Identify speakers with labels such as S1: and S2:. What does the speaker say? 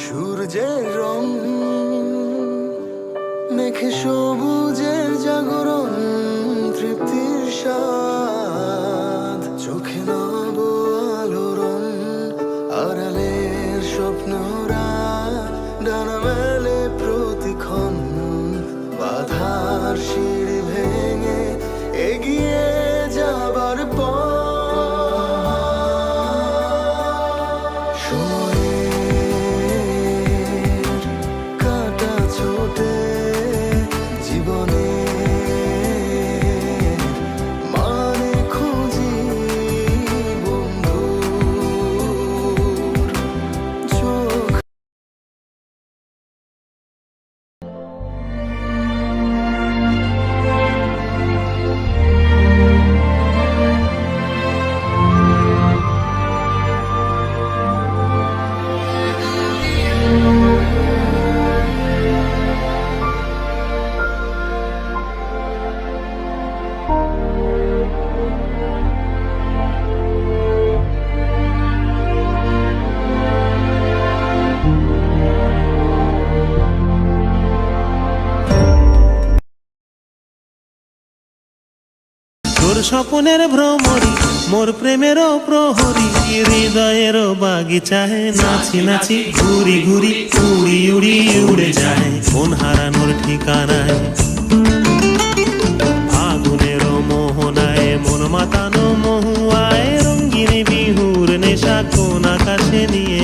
S1: সূর্যের রং মেখে সবুজের জাগরণ, তৃপ্তির স্বাদ চোখে নব আলোড়ন, আড়ালের স্বপ্নরা ডানা মেলে প্রতিক্ষণ, বাধার সিঁড়ি ভেঙে এগিয়ে যাবার পর
S2: তোর স্বপ্নের ভ্রমরি, মোর প্রেমেরও প্রহরী, হৃদয়েরও বাগিচায় নাচি নাচি ঘুরি ঘুরি, উড়ি উড়ি উড়ে যায় কোন হারানোর ঠিকানায়। আগুনেরও মোহনায় মন মাতানো মহুয়ায়, রঙ্গিনী বিহুর নেশা কোন আকাশে নিয়ে